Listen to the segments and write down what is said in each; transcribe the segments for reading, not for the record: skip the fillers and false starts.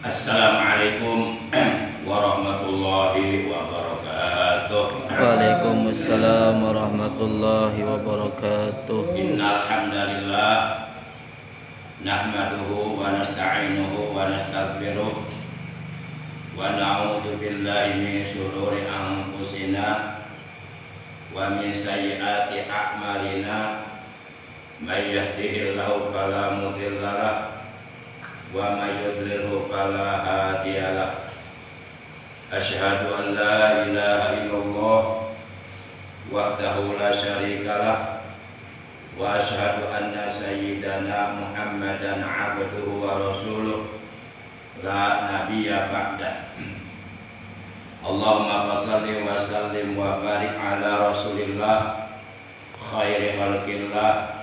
Assalamualaikum warahmatullahi wabarakatuh. Waalaikumsalam warahmatullahi wabarakatuh. Innal hamdalillah nahmaduhu wa nasta'inuhu wa nastaghfiruh wa na'udzu billahi min shururi anfusina wa min sayyiati a'malina may yahdihillahu fala mudilla lahu wa may yudlilhu fala hadiyalah. Asyhadu an la ilaha illallah wahdahu la syarikalah wa asyhadu anna sayyidana Muhammadan abduhu wa rasuluh la nabiyya ba'dah. Allahumma shalli wa sallim wa barik ala rasulillah khairi khalqillah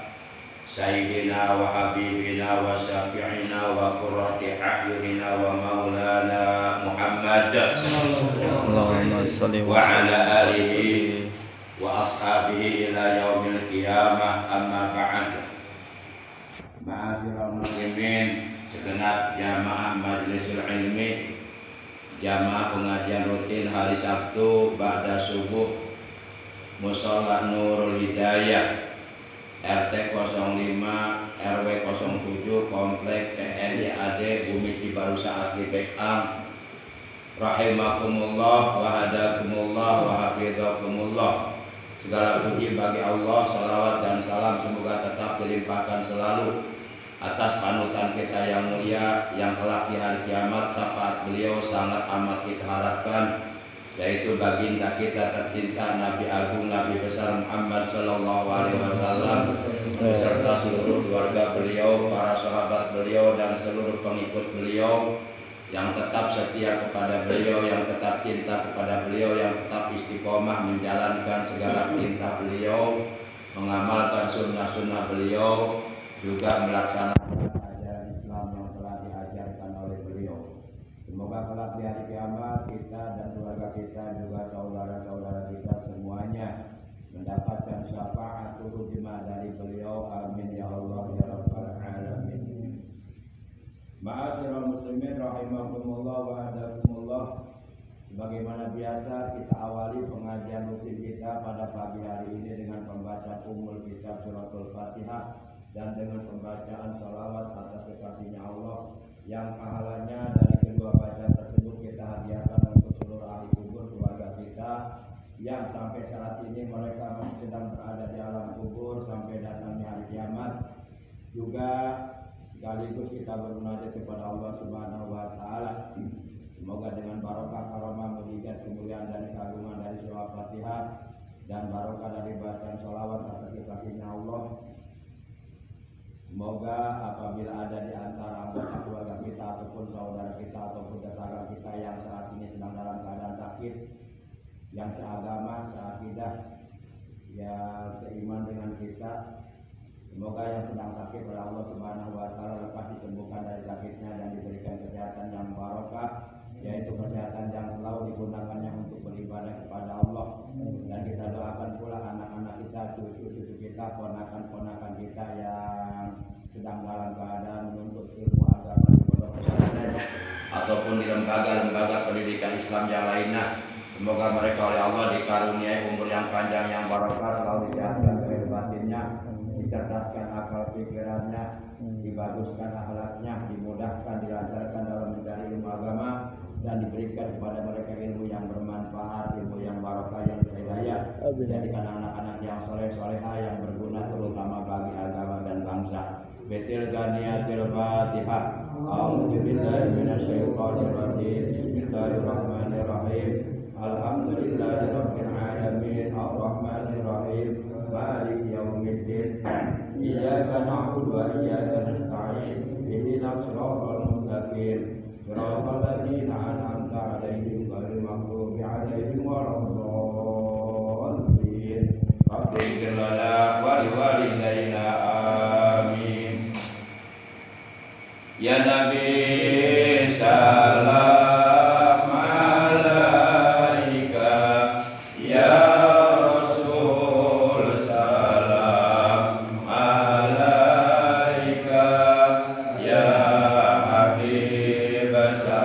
sayyidina wa habibina wa syafi'ina wa qurrati a'yunina wa maulana Muhammad Allahumma shalli wa ala alihi wa ashabihi ila yaumil qiyamah. Amma ba'd. Ma'asyiral muslimin, segenap jamaah majlisul ilmi, jamaah pengajian rutin hari Sabtu ba'da subuh Musholla Nurul Hidayah RT 05 RW 07 Komplek TNIAD Bumi Cibarusa Asli Bekang. Rahimakumullah wa hadakumullah wa hafizakumullah. Segala puji bagi Allah, salawat dan salam semoga tetap dilimpahkan selalu atas panutan kita yang mulia yang kelak di hari kiamat syafaat beliau sangat amat kita harapkan, yaitu baginda kita tercinta Nabi Agung Nabi besar Muhammad sallallahu alaihi wasallam beserta seluruh keluarga beliau, para sahabat beliau dan seluruh pengikut beliau yang tetap setia kepada beliau, yang tetap cinta kepada beliau, yang tetap istiqomah menjalankan segala perintah beliau, mengamalkan sunnah-sunnah beliau, juga melaksanakan ajaran Islam yang telah diajarkan oleh beliau. Semoga kelak di hari kiamat kita dan keluarga kita juga saudara-saudara kita semuanya mendapatkan syafaat turujima dari beliau. Amin ya Allah ya rabbal alamin. Ma'asyiral muslimin rahimakumullah wa hadakumullah. Sebagaimana biasa kita awali pengajian rutin kita pada pagi hari ini dengan pembaca Ummul Kitab Suratul Fatihah dan dengan pembacaan salawat atas kekasihnya Allah yang pahalanya dari kedua bacaan tersebut kita hadiahkan untuk seluruh ahli kubur keluarga kita yang sampai saat ini mereka masih sedang berada di alam kubur sampai datangnya hari kiamat. Juga sekaligus kita bermunajat kepada Allah Subhanahu wa taala. Semoga dengan barokah karomah mujizat kemuliaan dan keagungan dari surah Fatihah dan barokah dari bacaan salawat atas kekasihnya Allah, semoga apabila ada di antara anggota keluarga kita ataupun saudara kita ataupun tetangga kita yang saat ini sedang dalam keadaan sakit, yang seagama, seakidah, yang seiman dengan kita, semoga yang sedang sakit oleh Allah Subhanahu wa taala lekas disembuhkan dari sakitnya dan diberikan kesehatan yang barokah, yaitu kesehatan yang selalu digunakannya untuk beribadah kepada Allah. Dan kita doakan pula anak-anak kita, cucu-cucu kita, ponakan-ponakan kita yang sedang dalam keadaan menuntut ilmu agama di pondok pesantren ataupun di lembaga-lembaga pendidikan Islam yang lainnya. Semoga mereka oleh Allah dikaruniai umur yang panjang yang barokah, selalu disehatkan lahir batinnya, dicerdaskan akal pikirannya, dibaguskan akhlaknya, dimudahkan, dilancarkan dalam mencari ilmu agama, dan diberikan kepada mereka ilmu yang bermanfaat, ilmu yang barokah, yang hidayah. Jadikan anak-anak yang soleh-solehah yang berguna terutama bagi agama dan bangsa. Betil ganiyatil Fatihah. A'udzu billahi minasyaitonir rajim. Bismillahirrahmanirrahim. Alhamdulillahirabbil alamin. Arrahmanir rahim. Maliki yaumiddin. Iyyaka na'budu wa iyyaka nasta'in. Ihdinas shiratal mustaqim. Shiratal ladzina an'amta 'alaihim ghairil maghdubi 'alaihim waladdallin. Rabbighfir lana wa liwalidayna. Amin. Ya Nabi salam alaika, ya Rasul salam alaika, ya Habib salam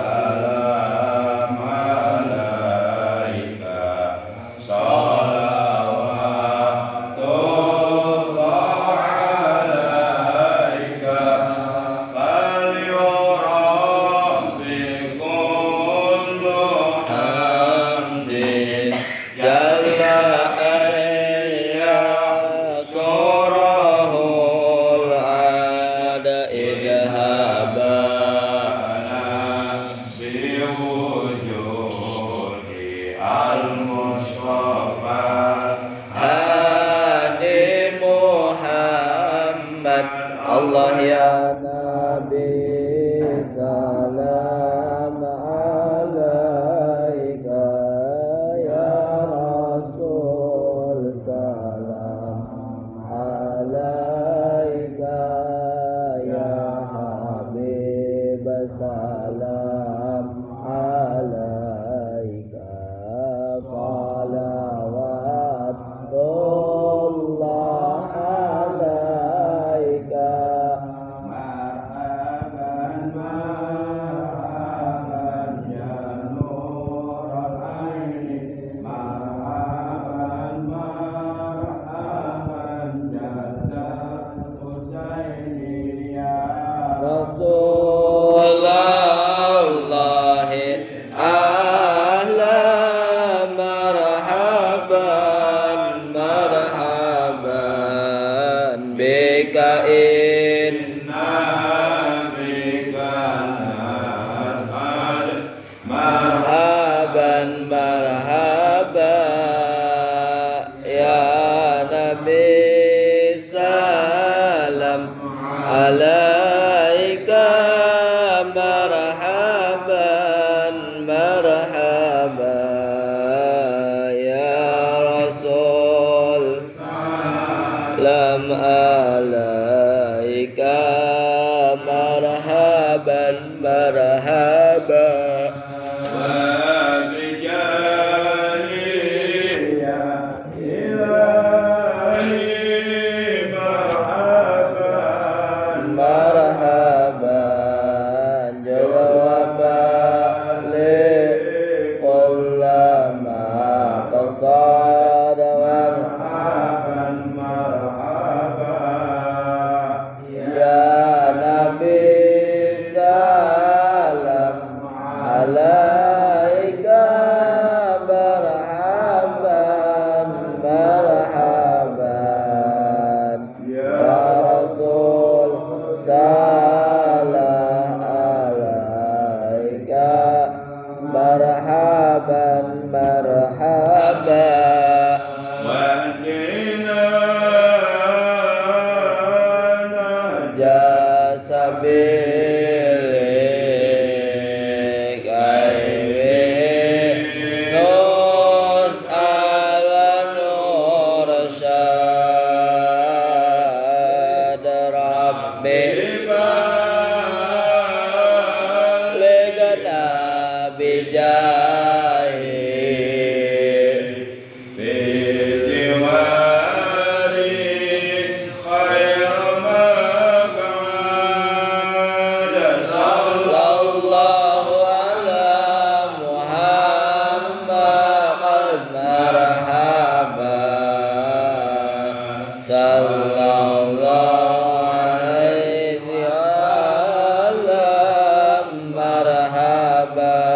marhaban marhaba marhaban jawab li ulama qasad marhaban marhaba ya nabi salam alaika marhaban marhaban ya rasul salam alaika marhaban marhaba jasabilik aiwi nus ala nur syad rabbi legana bijahi sallallahu ala Muhammad marhaban sallallahu alaihi wasallam marhaban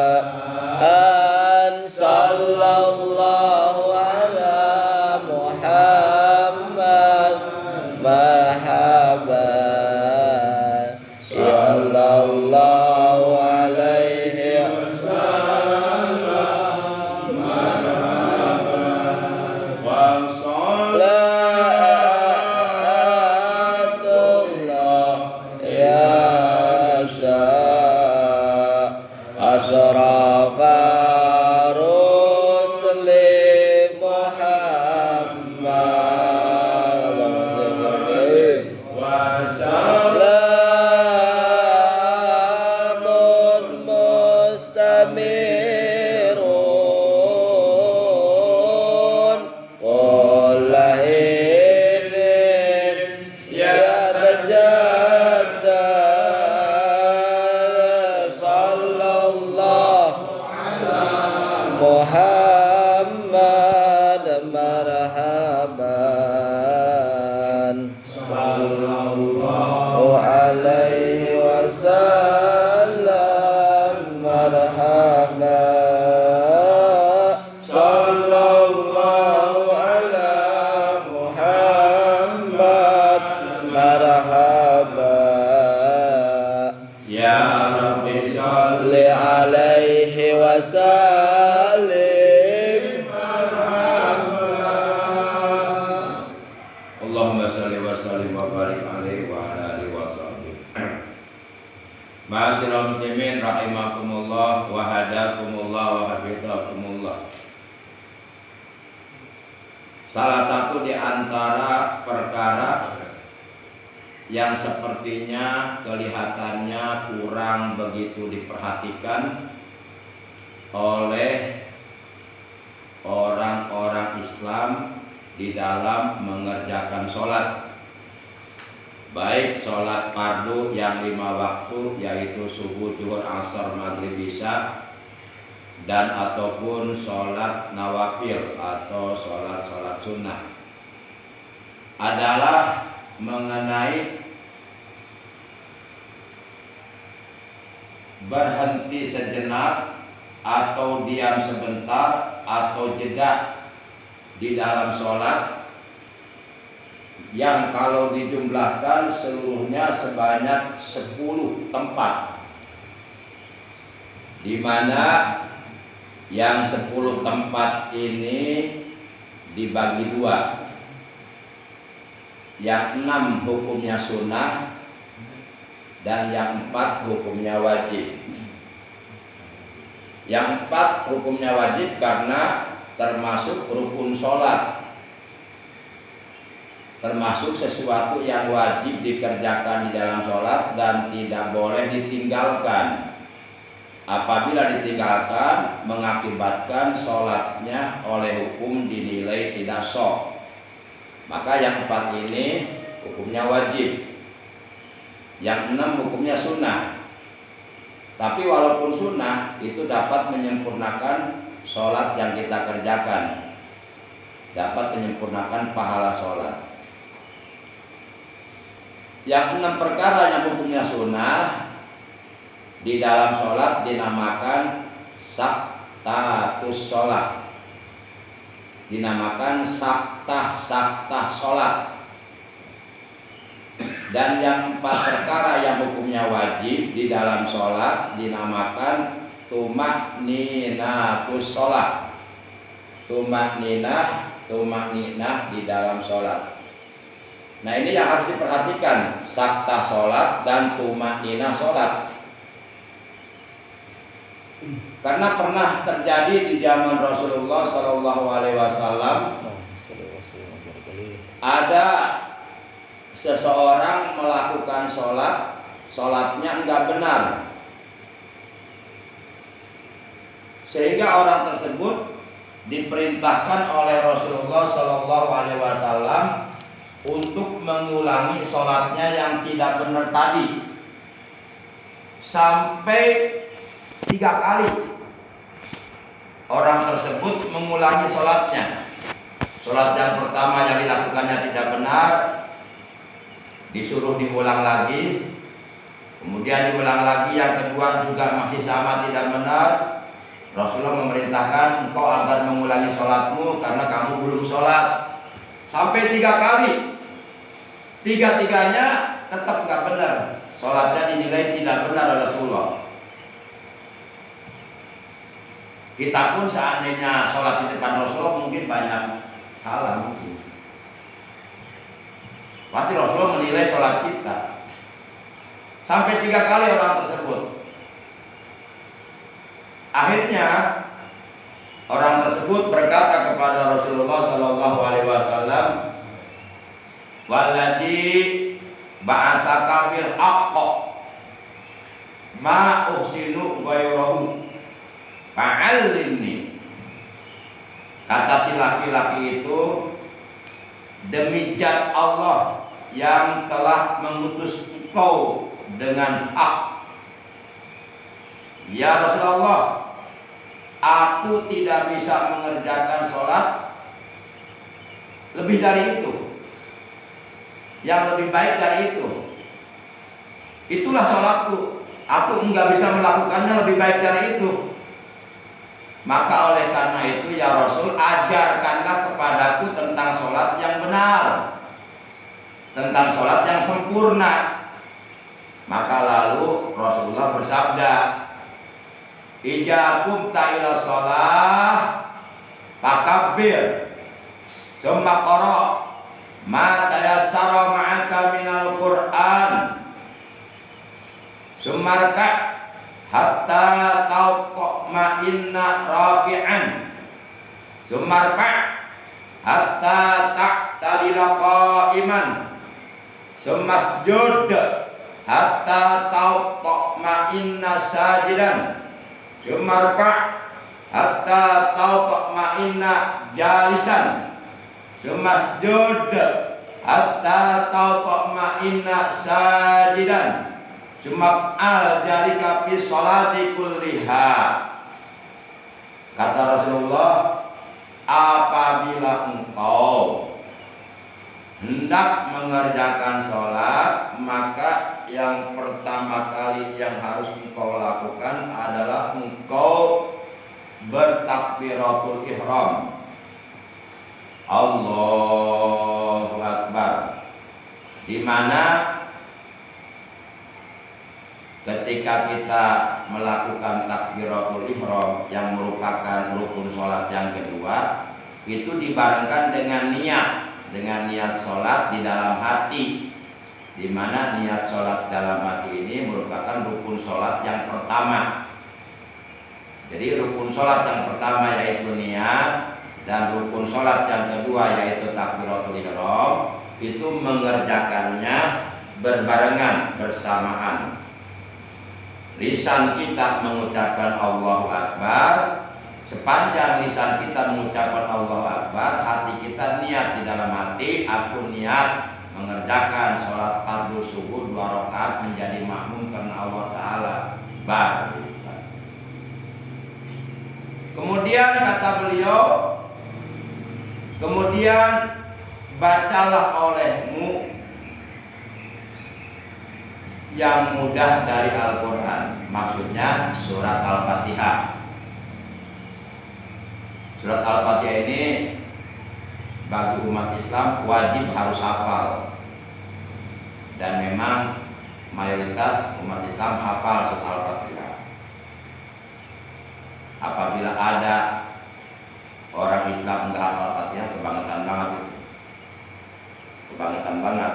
sallallahu ala Muhammad marhaban sallallahu alaihi wasallam marhaban wa salatullah ya asrafa rusli Muhammad wa salamun mustamirun kullahinin ya tajaddad sallallahu Muhammad marhaban sallallahu alaihi wasallam marhaban sallallahu ala Muhammad marhaban ya rabbi shalli alaihi wasallim marhaban Allahumma shalli wa sallim wa barik alaihi wa ala alihi wa sahbihi. Ma'asyiral muslimin rahimakumullah wa hadakumullah wa hafizakumullah. Salah satu di antara perkara yang sepertinya kelihatannya kurang begitu diperhatikan oleh orang-orang Islam di dalam mengerjakan sholat, baik sholat fardu yang 5 waktu yaitu subuh, zuhur, asar, maghrib, isya, dan ataupun sholat nawafil atau sholat sunnah, adalah mengenai berhenti sejenak atau diam sebentar atau jeda di dalam sholat, yang kalau dijumlahkan seluruhnya sebanyak 10 tempat, di mana yang 10 tempat ini dibagi 2, yang 6 hukumnya sunnah dan yang 4 hukumnya wajib. Yang 4 hukumnya wajib karena termasuk rukun sholat. termasuk sesuatu yang wajib dikerjakan di dalam sholat dan tidak boleh ditinggalkan. Apabila ditinggalkan mengakibatkan sholatnya oleh hukum dinilai tidak sah. Maka yang 4 ini hukumnya wajib. Yang 6 hukumnya sunnah. Tapi walaupun sunnah itu dapat menyempurnakan sholat yang kita kerjakan, dapat menyempurnakan pahala sholat. Yang 6 perkara yang hukumnya sunnah di dalam sholat dinamakan saktatus sholat, dinamakan saktah sholat. Dan yang 4 perkara yang hukumnya wajib di dalam sholat dinamakan tumakninatus sholat. Tumakninah di dalam sholat. Nah, ini yang harus diperhatikan, saktah sholat dan tumakninah sholat. Karena pernah terjadi di zaman Rasulullah SAW, ada seseorang melakukan sholatnya enggak benar, sehingga orang tersebut diperintahkan oleh Rasulullah SAW untuk mengulangi sholatnya yang tidak benar tadi sampai 3 kali. Orang tersebut mengulangi sholatnya. Sholat yang pertama yang dilakukannya tidak benar, disuruh diulang lagi. Kemudian diulang lagi, yang kedua juga masih sama tidak benar. Rasulullah memerintahkan engkau agar mengulangi sholatmu karena kamu belum sholat. Sampai 3 kali. 3-tiganya tetap nggak benar. Sholatnya dinilai tidak benar oleh Rasulullah. Kita pun seandainya sholat di depan Rasulullah mungkin banyak salah mungkin. Pasti Rasulullah menilai sholat kita. Sampai 3 kali orang tersebut. Akhirnya orang tersebut berkata kepada Rasulullah SAW, "Walladzi ba'asaka bil haqq ma uhsinu ghairahu fa'allimni." Kata si laki-laki itu, "Demi zat Allah yang telah mengutus engkau dengan hak, ya Rasulullah, aku tidak bisa mengerjakan sholat lebih dari itu, yang lebih baik dari itu. Itulah sholatku, aku enggak bisa melakukannya lebih baik dari itu. Maka oleh karena itu ya Rasul, ajarkanlah kepadaku tentang sholat yang benar, tentang sholat yang sempurna." Maka lalu Rasulullah bersabda, "Idza qumta ila shalah fakabbir, tsumma qra ma tayassara ma'aka minal Qur'an, tsumma rka' hatta tatma'inna rafi'an, tsumma rfa' hatta ta'tadila qa'iman, tsumma sujud hatta tatma'inna sajidan, tsumma rfa' hatta tatma'inna jalisan, tsumma sujud hatta tatma'inna sajidan, tsumma al-jalika fi sholati kulliha." Kata Rasulullah, apabila engkau hendak mengerjakan sholat, maka yang pertama kali yang harus engkau lakukan adalah engkau bertakbiratul ihram. Allahu Akbar. Di mana ketika kita melakukan takbiratul ihram yang merupakan rukun sholat yang kedua, itu dibarengkan dengan niat sholat di dalam hati, di mana niat sholat dalam hati ini merupakan rukun sholat yang pertama. Jadi rukun sholat yang pertama yaitu niat, dan rukun sholat yang kedua yaitu takbiratul ihram. itu mengerjakannya berbarengan, bersamaan. Lisan kita mengucapkan Allahu Akbar, sepanjang lisan kita mengucapkan Allahu Akbar, hati kita niat di dalam hati, aku niat mengerjakan sholat fardu subuh 2 rakaat menjadi makmum karena Allah Ta'ala. Baru. Kemudian kata beliau, kemudian bacalah olehmu yang mudah dari Al-Quran, maksudnya surat Al-Fatihah. Surat Al-Fatihah ini bagi umat Islam wajib harus hafal, dan memang mayoritas umat Islam hafal surat Al-Fatihah. Apabila ada orang Islam enggak hafal Al-Fatihah, kebangetan banget itu. Kebangetan banget.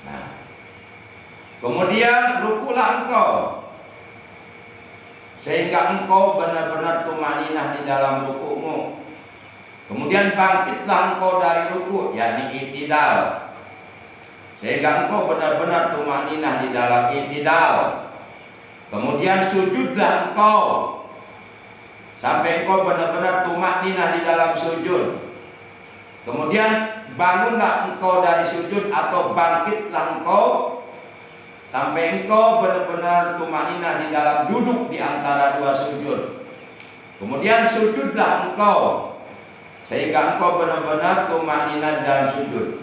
Nah, kemudian rukulah engkau sehingga engkau benar-benar tumaninah di dalam rukumu. Kemudian bangkitlah engkau dari ruku, yakni i'tidal, sehingga engkau benar-benar tumaninah di dalam i'tidal. Kemudian sujudlah engkau sampai engkau benar-benar tumaninah di dalam sujud. Kemudian bangunlah engkau dari sujud atau bangkitlah engkau sampai engkau benar-benar tumaninah di dalam duduk di antara 2 sujud. Kemudian sujudlah engkau sehingga engkau benar-benar tumaninah di dalam sujud.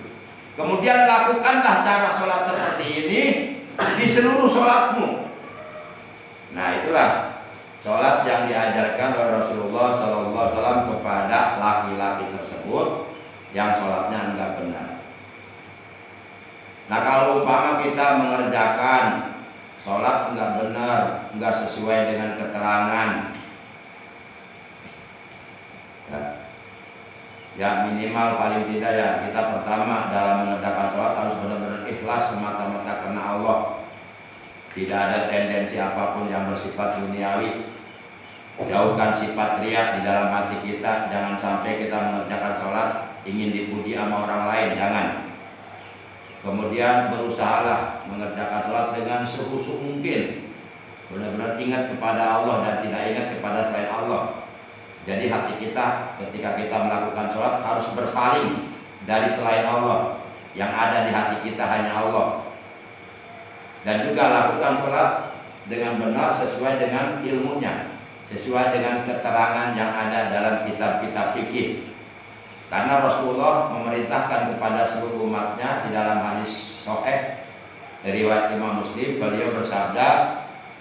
Kemudian lakukanlah cara sholat seperti ini di seluruh sholatmu. Nah, itulah sholat yang diajarkan oleh Rasulullah SAW kepada laki-laki tersebut yang sholatnya enggak benar. Nah, kalau umpama kita mengerjakan sholat enggak benar, enggak sesuai dengan keterangan, ya minimal paling tidak ya kita pertama dalam mengerjakan sholat harus benar-benar ikhlas semata-mata karena Allah. Tidak ada tendensi apapun yang bersifat duniawi. Jauhkan sifat riya di dalam hati kita. Jangan sampai kita mengerjakan sholat ingin dipuji sama orang lain, jangan. Kemudian berusahalah mengerjakan sholat dengan sekhusyuk mungkin, benar-benar ingat kepada Allah dan tidak ingat kepada selain Allah. Jadi hati kita ketika kita melakukan sholat harus berpaling dari selain Allah. Yang ada di hati kita hanya Allah. Dan juga lakukan sholat dengan benar sesuai dengan ilmunya, sesuai dengan keterangan yang ada dalam kitab-kitab fikih. Karena Rasulullah memerintahkan kepada seluruh umatnya di dalam hadis sahih dari riwayat Imam Muslim, beliau bersabda,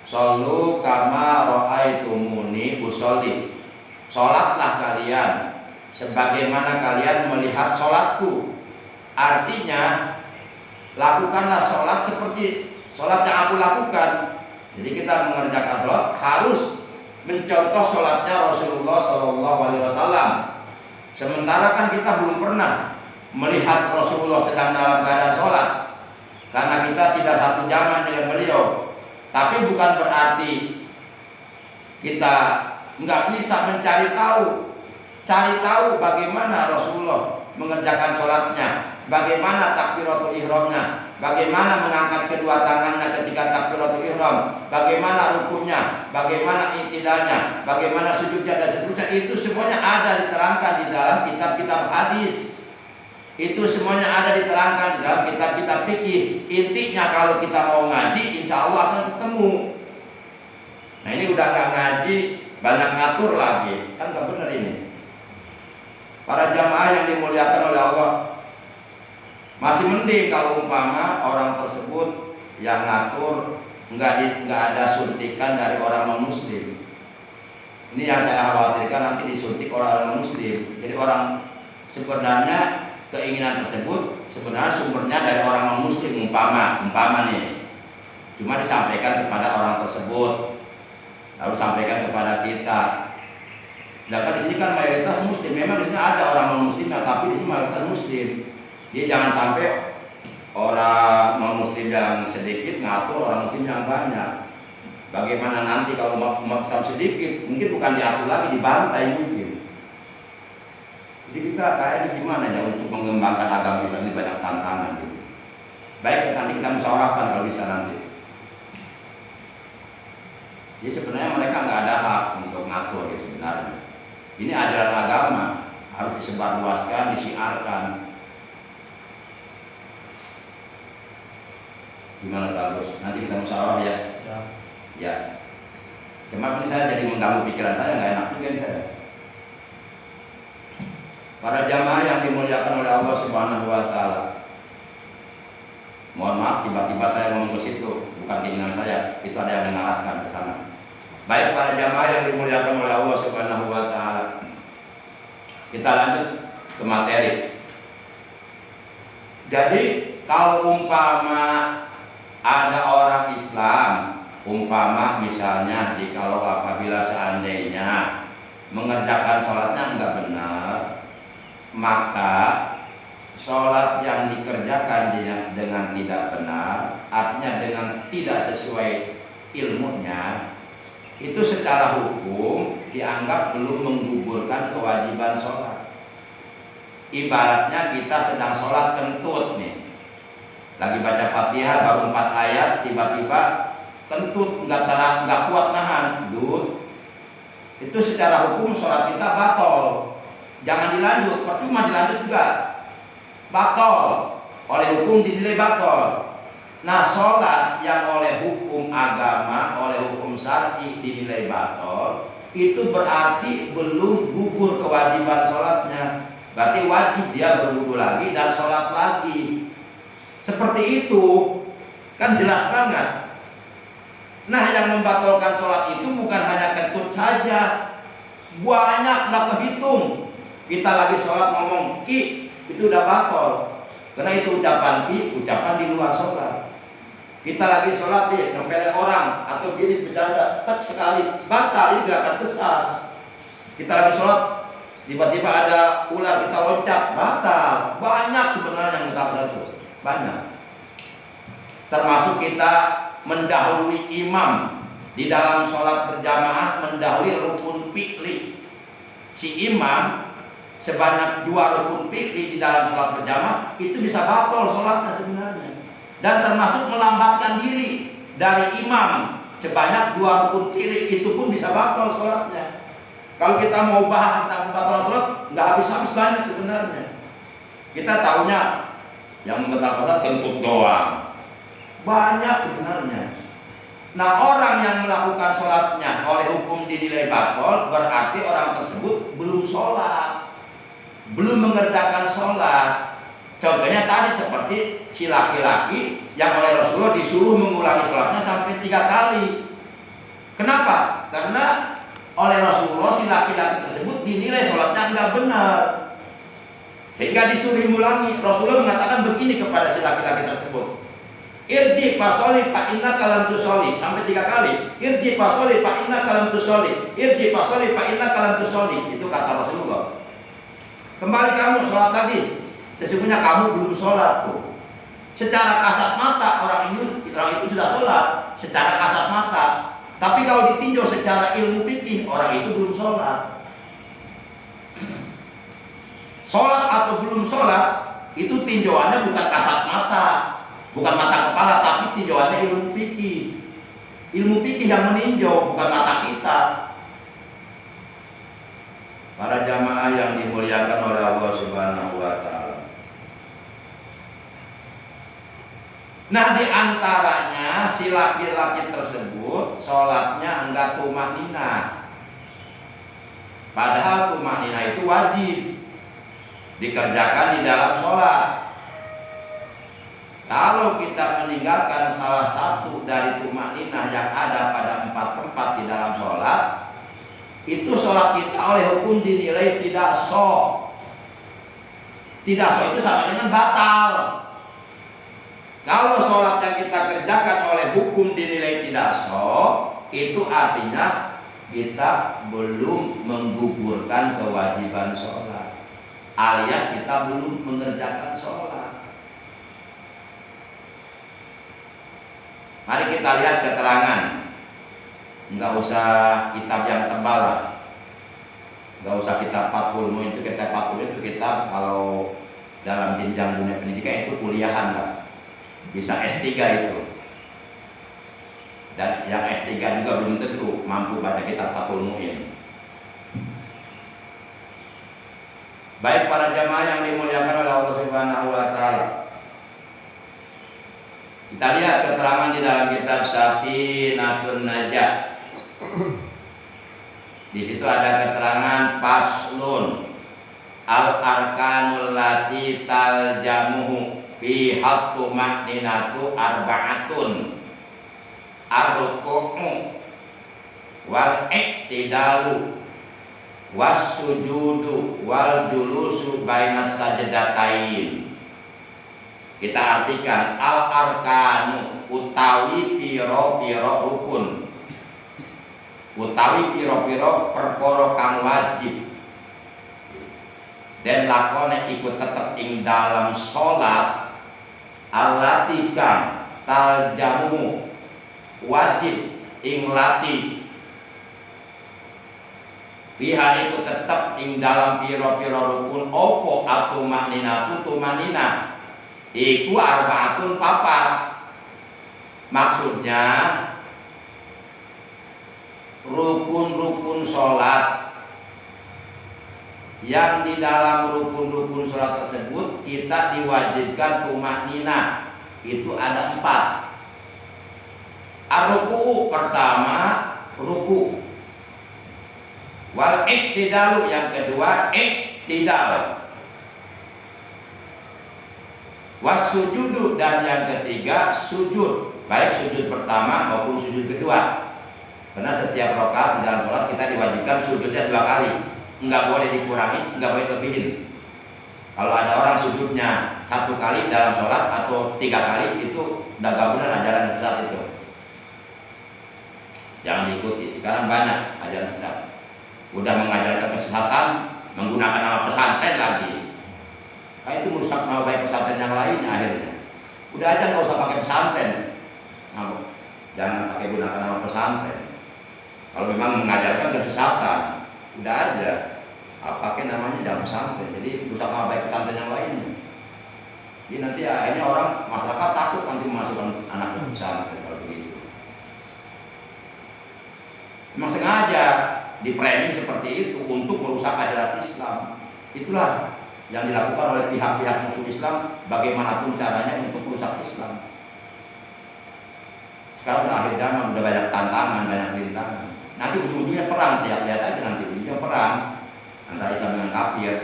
"Shollu kama ra'aitumuni usolli." Sholatlah kalian sebagaimana kalian melihat sholatku. Artinya, lakukanlah sholat seperti sholat yang aku lakukan. Jadi kita mengerjakan sholat harus mencontoh sholatnya Rasulullah SAW. Sementara kan kita belum pernah melihat Rasulullah sedang dalam keadaan sholat, karena kita tidak satu zaman dengan beliau. Tapi bukan berarti kita nggak bisa mencari tahu, cari tahu bagaimana Rasulullah mengerjakan sholatnya, bagaimana takbiratul ihramnya, bagaimana mengangkat kedua tangannya ketika takbiratul ihram, bagaimana rukunya, bagaimana i'tidalnya, bagaimana sujudnya dan seterusnya. Itu semuanya ada diterangkan di dalam kitab-kitab hadis. Itu semuanya ada diterangkan di dalam kitab-kitab fikih. Intinya kalau kita mau ngaji, insya Allah akan ketemu. Nah, ini udah nggak ngaji, banyak ngatur lagi, kan nggak benar ini. Para jamaah yang dimuliakan oleh Allah, masih mending kalau umpama orang tersebut yang ngatur nggak ada suntikan dari orang non-muslim. Ini yang saya khawatirkan, nanti disuntik orang non-muslim. Jadi orang sebenarnya keinginan tersebut sebenarnya sumbernya dari orang non-muslim, umpama nih. Cuma disampaikan kepada orang tersebut, lalu sampaikan kepada kita. Sedangkan di sini kan mayoritas muslim. Memang di sini ada orang non-muslim, tapi di sini mayoritas muslim. Jadi jangan sampai orang non-muslim yang sedikit ngatur orang muslim yang banyak. Bagaimana nanti kalau umat Islam sedikit, mungkin bukan diatur lagi, dibantai mungkin. Jadi kita kayaknya gimana ya untuk mengembangkan agama Islam ini banyak tantangan gitu. Baik, nanti kita musyawarahkan kalau bisa nanti. Jadi sebenarnya mereka nggak ada hak untuk ngatur gitu sebenarnya. Ini ajaran agama harus disebarluaskan, disiarkan. Gimana bagus? Nanti kita musyawarah ya. Ya. Cuma ini saya jadi mengganggu pikiran saya, nggak enak juga saya. Para jamaah yang dimuliakan oleh Allah Subhanahu wa Ta'ala. Mohon maaf, tiba-tiba saya ngomong ke situ, bukan keinginan saya, itu ada yang mengarahkan ke sana. Baik para jamaah yang dimuliakan oleh Allah Subhanahu wa Ta'ala. Kita lanjut ke materi. Jadi kalau umpama ada orang Islam, umpama misalnya jikalau apabila seandainya mengerjakan sholatnya enggak benar, maka sholat yang dikerjakan dengan tidak benar, artinya dengan tidak sesuai ilmunya, itu secara hukum dianggap belum menggugurkan kewajiban sholat. Ibaratnya kita sedang sholat kentut nih, lagi baca Fatihah baru 4 ayat, tiba-tiba kentut nggak kuat nahan, itu secara hukum sholat kita batal. Jangan dilanjut, percuma dilanjut juga batal, oleh hukum dinilai batal. Nah, sholat yang oleh hukum agama, oleh hukum syar'i dinilai batal, itu berarti belum gugur kewajiban sholatnya. Berarti wajib dia berwudu lagi dan sholat lagi. Seperti itu, kan jelas banget. Nah, yang membatalkan sholat itu bukan hanya kentut saja, banyak nggak kehitung. Kita lagi sholat ngomong ki, itu udah batal. Karena itu ucapan ki, ucapan di luar sholat. Kita lagi sholat nih, nempelin orang atau gini bercanda, tak sekali batal, ini gerakan besar. Kita lagi sholat, tiba-tiba ada ular, kita loncat, batal. Banyak sebenarnya yang batal itu, banyak. Termasuk kita mendahului imam di dalam sholat berjamaah, mendahului rukun fi'li. Si imam sebanyak 2 rukun fi'li di dalam sholat berjamaah, itu bisa batal sholatnya sebenarnya. Dan termasuk melambatkan diri dari imam sebanyak 2 rukun fi'li, itu pun bisa batal sholatnya. Kalau kita mau bahas tentang pembatalan sholat, nggak habis-habis banyak sebenarnya. Kita tahunya yang membatalkan sholat kentut doang, banyak sebenarnya. Nah, orang yang melakukan sholatnya oleh hukum dinilai batal, berarti orang tersebut belum sholat, belum mengerjakan sholat. Contohnya tadi seperti si laki-laki yang oleh Rasulullah disuruh mengulangi sholatnya sampai 3 kali. Kenapa? Karena oleh Rasulullah si laki-laki tersebut dinilai sholatnya enggak benar, sehingga disuruh mengulangi. Rasulullah mengatakan begini kepada si laki-laki tersebut, irji fasoli fa inna kalam tusoli, sampai 3 kali. Irji fasoli fa inna kalam tusoli, irji fasoli fa inna kalam tusoli. Itu kata Rasulullah. Kembali kamu sholat lagi, sesungguhnya kamu belum sholat tuh. Secara kasat mata orang itu sudah sholat secara kasat mata, tapi kalau ditinjau secara ilmu fikih, orang itu belum sholat. Sholat atau belum sholat itu tinjauannya bukan kasat mata, bukan mata kepala, tapi tinjauannya ilmu fikih. Ilmu fikih yang meninjau, bukan mata kita. Para jamaah yang dimuliakan oleh Allah Subhanahu wa Ta'ala. Nah, di antaranya si laki-laki tersebut sholatnya enggak tumaninah. Padahal tumaninah itu wajib dikerjakan di dalam sholat. Kalau kita meninggalkan salah satu dari tumaninah yang ada pada 4 tempat di dalam sholat, itu sholat kita oleh hukum dinilai tidak sah. Tidak sah itu sama dengan batal. Kalau sholat yang kita kerjakan oleh hukum dinilai tidak sah, itu artinya kita belum menggugurkan kewajiban sholat, alias kita belum mengerjakan sholat. Mari kita lihat keterangan. Enggak usah kitab yang tebal lah. Gak usah kitab Fathul Muin. Itu kitab Fathul itu kitab kalau dalam jenjang dunia pendidikan itu kuliahan lah. Bisa S3 itu. Dan yang S3 juga belum tentu mampu baca kitab Fathul Muin. Baik para jamaah yang dimuliakan oleh Allah Subhanahu wa taala. Kita lihat keterangan di dalam kitab Safinatun Najah. Di situ ada keterangan faslun al-arkanul lati taljamuhu fi hattu ma'ninatu arba'atun ar-ruku'u wal i'tidalu was sujudu wal julusu bainas sajdatain. Kita artikan al-arkanu utawi piro-piro rukun, utawi piro-piro perkara kang wajib dan lakone ikut tetep ing dalam salat allati kang taljamu wajib ing lati biha ikut tetep ing dalam piro-piro rukun opo atu makninatu tumanina iku arbaatun papat. Maksudnya rukun-rukun sholat yang di dalam rukun-rukun sholat tersebut kita diwajibkan tumanina. Itu ada 4. Ar-ruku pertama ruku, wal i'tidalu yang kedua i'tidal, was sujudu dan yang ketiga sujud, baik sujud pertama maupun sujud kedua. Karena setiap rakaat di dalam sholat kita diwajibkan sujudnya 2 kali, nggak boleh dikurangi, nggak boleh lebihin. Kalau ada orang sujudnya 1 kali dalam sholat atau 3 kali, itu udah gak benar ajaran sesat itu. Jangan diikuti. Sekarang banyak ajaran sesat. Udah mengajarkan kesesatan menggunakan nama pesantren lagi. Nah, itu merusak nama baik pesantren yang lainnya akhirnya. Udah aja nggak usah pakai pesantren. Nah, jangan pakai gunakan nama pesantren. Kalau memang mengajarkan kesesatan, udah aja pakai namanya jangan pesantren. Jadi rusak nama baik pesantren yang lainnya. Jadi nanti akhirnya orang masyarakat takut nanti memasukkan anak ke pesantren kalau begitu. Memang sengaja di framing seperti itu untuk merusak ajaran Islam. Itulah yang dilakukan oleh pihak-pihak musuh Islam bagaimanapun caranya untuk merusak Islam. Sekarang udah akhir zaman, udah banyak tantangan, banyak rintangan. Nanti ujung-ujungnya perang, lihat aja nanti ujungnya perang antara Islam dengan kafir.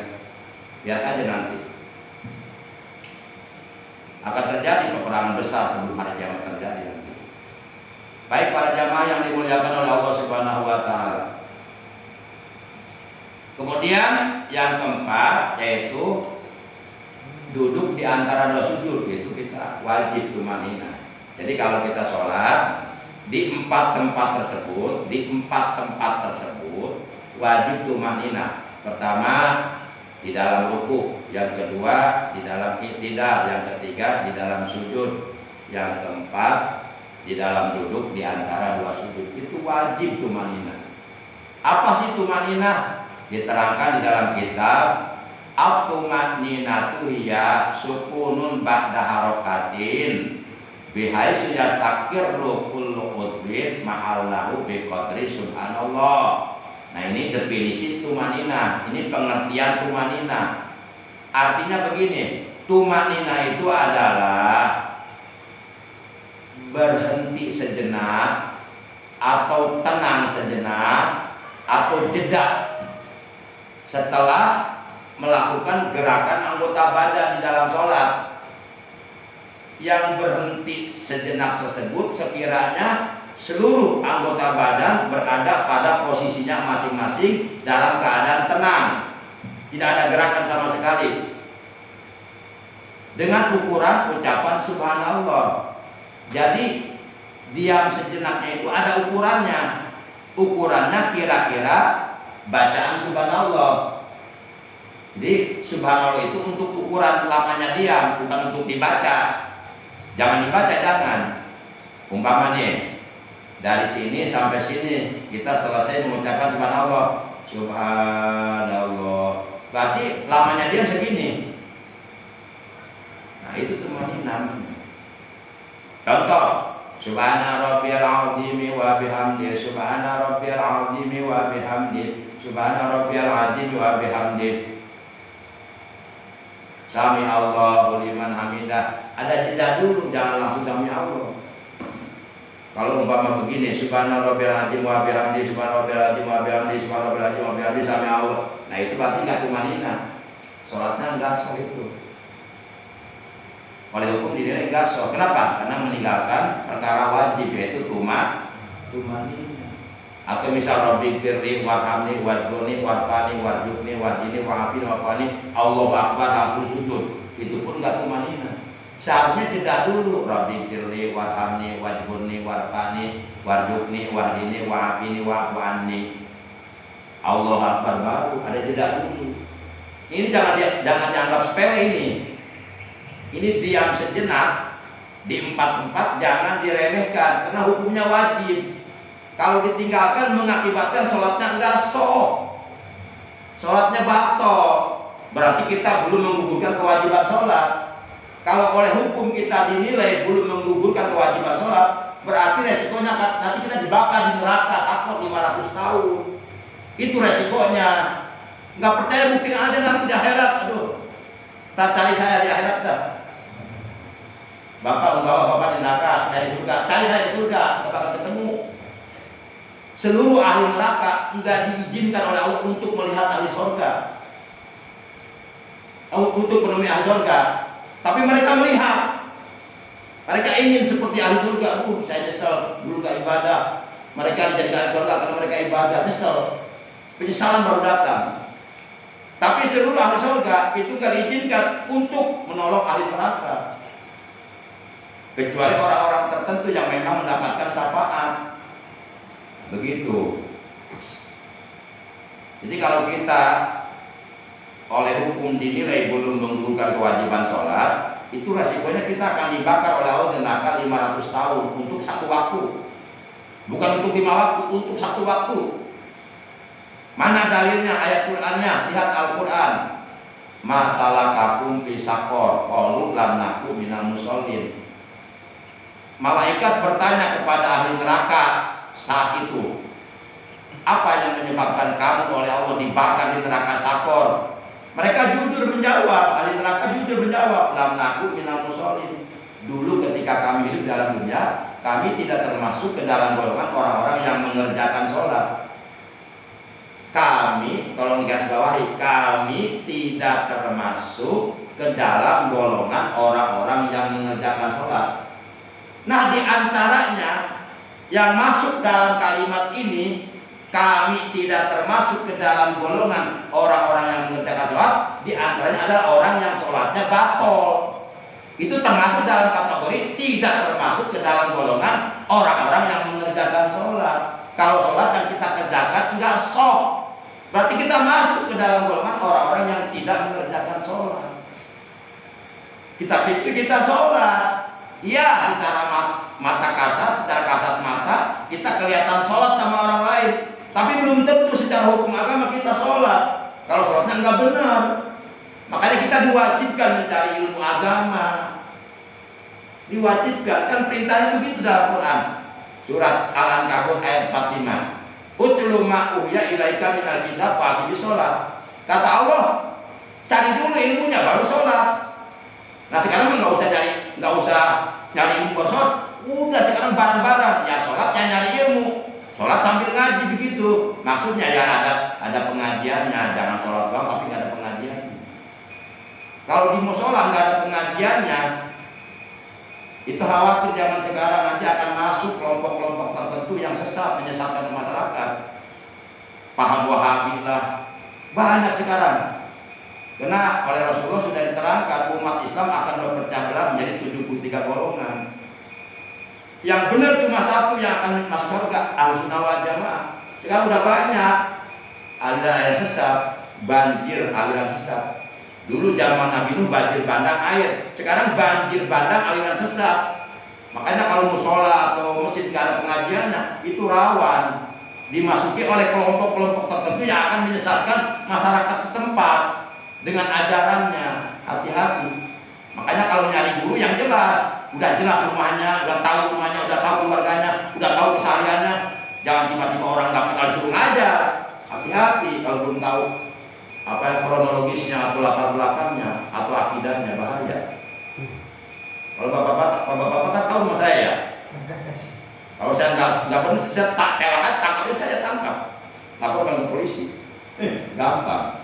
Lihat aja nanti. Akan terjadi peperangan besar sebelum hari kiamat terjadi nanti. Baik para jamaah yang dimuliakan oleh Allah Subhanahu wa taala. Kemudian yang keempat yaitu duduk di antara 2 sujud, itu kita wajib tumanina. Jadi kalau kita sholat di 4 tempat tersebut wajib tumanina. Pertama di dalam ruku, yang kedua di dalam i'tidal, yang ketiga di dalam sujud, yang keempat di dalam duduk di antara 2 sujud. Itu wajib tumanina. Apa sih tumanina? Diterangkan di dalam kitab at-tumaninatu hiya sukunun ba'da harakatin bihaitsu yastakirru kullu udwin ma'allahu biqadri subhanallah. Nah, ini definisi tumanina, ini pengertian tumanina. Artinya begini, tumanina itu adalah berhenti sejenak atau tenang sejenak atau jeda setelah melakukan gerakan anggota badan di dalam sholat. Yang berhenti sejenak tersebut sekiranya seluruh anggota badan berada pada posisinya masing-masing dalam keadaan tenang, tidak ada gerakan sama sekali, dengan ukuran ucapan subhanallah. Jadi diam sejenaknya itu ada ukurannya. Ukurannya kira-kira bacaan subhanallah. Jadi subhanallah itu untuk ukuran lamanya diam, bukan untuk dibaca. Jangan dibaca, jangan. Umpama nih, dari sini sampai sini kita selesai mengucapkan subhanallah. Subhanallah. Berarti lamanya dia segini. Nah itu tumaninah. Contoh, Subhana rabbiyal azimi wa bihamdi, Subhana rabbiyal azimi wa bihamdi, Subhana rabbiyal azimi wa bihamdi. Sami Allahu liman hamidah. Ada jeda dulu, jangan langsung sami Allah. Kalau umpama begini, Subhana rabbiyal azim wa bihamdi, Subhana rabbiyal azim wa bihamdi, Subhana rabbiyal azim wa bihamdi, sami Allah. Nah itu berarti enggak tumaninah. Salatnya enggak sah itu. Oleh hukum dinilai enggak sah. Kenapa? Karena meninggalkan perkara wajib, yaitu tumaninah. Atau misal Rabbi firli warhamni wadruni warfani warjukni wajini wa'afini wa'afani Allahu Akbar langsung sujud. Itu pun enggak tumaninah. Seharusnya tidak dulu Rabbi firli warhamni wajburni warfani warjukni wahdini wa'afini wa'afani Allahu Akbar baru ada jeda dulu. Ini jangan dianggap sepele ini. Ini diam sejenak di 4-4 jangan diremehkan karena hukumnya wajib. Kalau ditinggalkan mengakibatkan sholatnya enggak sah, sholatnya batal. Berarti kita belum menggugurkan kewajiban sholat. Kalau oleh hukum kita dinilai belum menggugurkan kewajiban sholat, berarti resikonya nanti kita dibakar di neraka sakot 500 tahun. Itu resikonya. Enggak percaya bukti aja nanti di akhirat. Aduh, tak cari saya di akhirat dah. Bapak membawa bapak di neraka, saya di surga. Cari saya di surga, kita bakal ketemu. Seluruh ahli neraka enggak diizinkan oleh Allah untuk melihat ahli surga, untuk menemui ahli surga. Tapi mereka melihat, mereka ingin seperti ahli surga. Saya nyesel dulu gak ibadah. Mereka jadi ahli surga karena mereka ibadah. Nyesel, penyesalan baru datang. Tapi seluruh ahli surga itu gak diizinkan untuk menolong ahli neraka, kecuali orang-orang tertentu yang memang mendapatkan syafaat. Begitu. Jadi kalau kita oleh hukum dinilai belum menggugurkan kewajiban sholat, itu resikonya kita akan dibakar oleh Allah di neraka 500 tahun untuk satu waktu. Bukan untuk 5 waktu, untuk satu waktu. Mana dalilnya ayat Qur'annya? Lihat Al-Quran. Masalah kakum fi saqor, qalu lam naku minal musallin. Malaikat bertanya kepada ahli neraka saat itu, apa yang menyebabkan kamu oleh Allah dibakar di neraka sakor? Mereka jujur menjawab, ahli neraka jujur menjawab, lam naku minal musallin. Dulu ketika kami hidup dalam dunia, kami tidak termasuk ke dalam golongan orang-orang yang mengerjakan sholat. Kami, tolong garis bawahi, kami tidak termasuk ke dalam golongan orang-orang yang mengerjakan sholat. Nah, di antaranya yang masuk dalam kalimat ini, kami tidak termasuk ke dalam golongan orang-orang yang mengerjakan sholat, di antaranya adalah orang yang sholatnya batal. Itu termasuk dalam kategori tidak termasuk ke dalam golongan orang-orang yang mengerjakan sholat. Kalau sholat yang kita kerjakan enggak sah, berarti kita masuk ke dalam golongan orang-orang yang tidak mengerjakan sholat. Kita pikir kita sholat, ya secara mata kasat, secara kasat mata kita kelihatan sholat sama orang lain, tapi belum tentu secara hukum agama kita sholat. Kalau sholatnya enggak benar, makanya kita diwajibkan mencari ilmu agama. Diwajibkan, kan perintahnya begitu dalam Quran. Surat Al-Ankabut ayat 45. Utlu ma uhiya ilaika minal kitab fa'aqimi sholat. Kata Allah, cari dulu ilmunya baru sholat. Nah sekarang nggak usah nyari ilmu baru sholat. Udah sekarang bareng-bareng, ya sholatnya nyari ilmu, sholat sambil ngaji begitu. Maksudnya ya ada pengajiannya, jangan sholat doang tapi nggak ada pengajiannya. Kalau di musola nggak ada pengajiannya, itu khawatir zaman sekarang nanti akan masuk kelompok-kelompok tertentu yang sesat menyesatkan masyarakat. Paham Wahabi lah, banyak sekarang. Karena oleh Rasulullah sudah diterangkan umat Islam akan berpecah belah menjadi 73 golongan. Yang benar cuma satu yang akan masuk surga, Ahlussunnah wal Jamaah. Sekarang udah banyak aliran sesat, banjir aliran sesat. Dulu zaman Nabi Nuh banjir bandang air, sekarang banjir bandang aliran sesat. Makanya kalau musola atau masjid nggak ada pengajiannya, itu rawan. dimasuki oleh kelompok-kelompok tertentu yang akan menyesatkan masyarakat setempat dengan ajarannya. Hati-hati. Makanya kalau nyari guru yang jelas, udah jelas rumahnya, udah tahu rumahnya, udah tahu keluarganya, udah tahu kesehariannya. Jangan tiba-tiba orang nggak kenal disuruh ngajar. Hati-hati kalau belum tahu apa yang kronologisnya atau latar belakangnya atau akidahnya, bahaya. Kalau bapak-bapak kan tahu sama saya ya. Kalau saya nggak benar, saya tak telakan, tangkapnya saya tangkap, laporkan ke polisi. Gampang.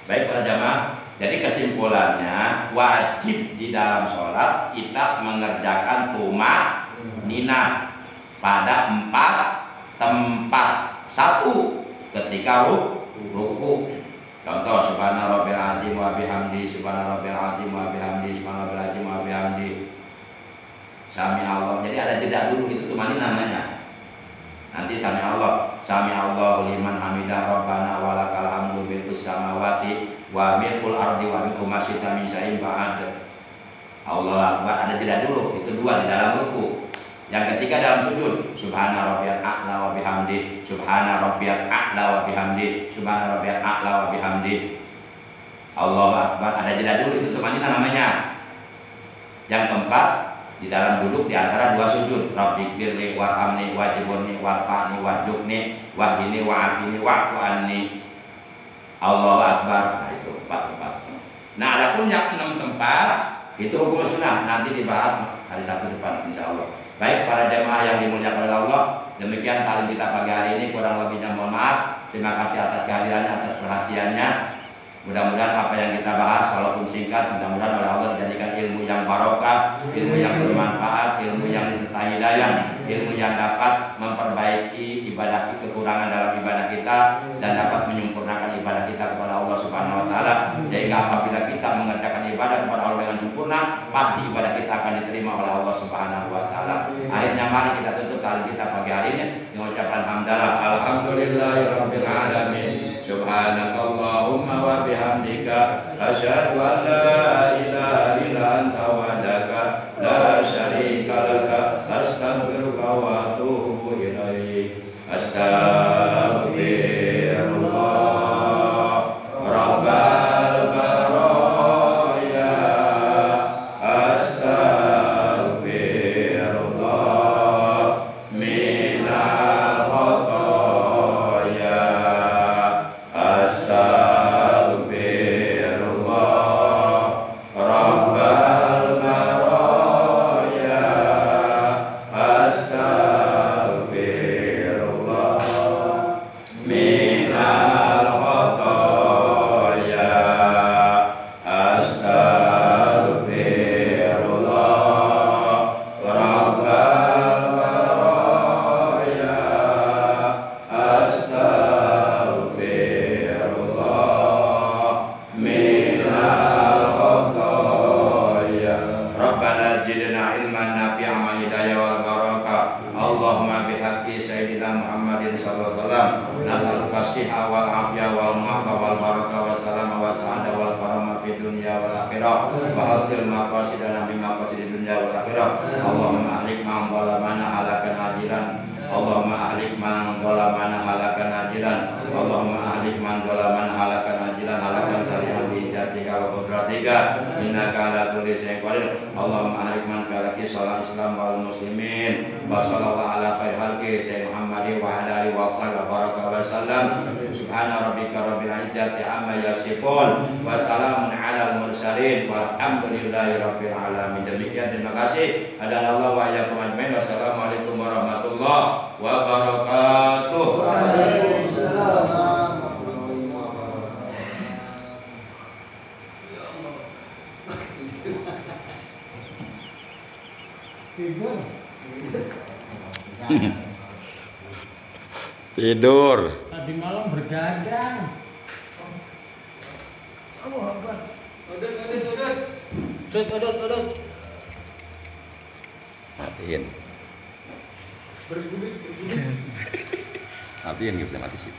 Baik para jamaah, jadi kesimpulannya wajib di dalam sholat kita mengerjakan tumaninah pada 4 tempat. 1, ketika ruku. Contoh, subhana rabbil azim wa bihamdi, subhana rabbil azim wa bihamdi, subhana rabbil azim wa bihamdi. Sami Allah. Jadi ada jeda dulu, itu tumaninah namanya. Nanti sami Allah liman hamidah rabbana walakal hamdu milkus samawati wa milkul ardi wa milku masyita min syai'in ba'd. Allah akbar, ada jeda dulu, itu 2 di dalam ruku. Yang ketiga dalam sujud, subhana rabbiyal a'la wa bihamdi, subhana rabbiyal a'la wa bihamdi, subhana rabbiyal a'la wa bihamdi. Allahu akbar, ada jeda dulu, itu tumaninah namanya. Yang keempat, di dalam duduk di antara 2 sujud, rabbikfirli warhamni wajibuni warfa'ni wajubni wahdini wa'afini wa'fu anni. Allahu akbar. Nah, itu 4 tempat. Nah, adapun yang 6 tempat itu hukum sunnah, nanti dibahas hari Sabtu depan insyaallah. Baik para jemaah yang dimuliakan oleh Allah, demikian taklim kita pagi hari ini, kurang lebihnya mohon maaf. Terima kasih atas kehadirannya, atas perhatiannya. Mudah-mudahan apa yang kita bahas walaupun singkat, mudah-mudahan oleh Allah dijadikan ilmu yang barokah, ilmu yang bermanfaat, ilmu yang disertai hidayah, ilmu yang dapat memperbaiki ibadah kekurangan dalam ibadah kita dan dapat menyempurnakan ibadah kita kepada Allah Subhanahu wa taala. Sehingga apabila kita mengerjakan ibadah kepada Allah dengan sempurna, pasti ibadah kita akan diterima oleh Allah Subhanahu wa taala. Akhirnya mari kita tutup taklim kita pagi hari ini dengan ucapan hamdalah alhamdulillahirabbil alamin. Subhanakallahumma wa bihamdika asyhadu an la ilaha illa anta wahdaka la syarika laka astaghfiruka wa atubu ilaik. Astaghfirullah rabbal baraya, astaghfirullah minal khotoya, astaghfirullah rabbal baraya, astaghfirullah minal khotoya, astaghfirullah rabbal baraya, astaghfirullah minal khotoya. Rabbana zidna ilman nafi'an wa hidayah wal barakah. Allahumma bihaqqi sayyidina Muhammadin sallallahu alaihi wasallam nas'aluka as-sihha wal afiyah wal mu'afah wal barakah was salam wa sa'adah wal karamah fid dunya wal akhirah wa hasil maqasidana bi maqasid dunya wal akhirah. Allahumma ahlik man zalamana halakan ajilan, Allahumma ahlik man zalamana halakan ajilan, Allahumma ahlik man zalamana halakan ajilan, halakan sarihan bi jatika wa qudratika innaka ala kulli syai'in qadir. Allahumma ahlik man kalaki salat Islam wal muslimin wa sallallahu ala khair halqi sayyidina Muhammadin wa ala alihi wa sahbihi baraka wa sallam. Subhana rabbika rabbil izzati amma yasifun wa salamun alal mursalin walhamdulillahi rabbil alamin. Demikian, terima kasih. Hadanallahu wa iyyakum ajmain. Wassalamualaikum warahmatullahi wabarakatuh. Waalaikumsalam. Tidur. Tadi malam bergadang. Udut. Matiin. Matiin, nggak bisa mati sih.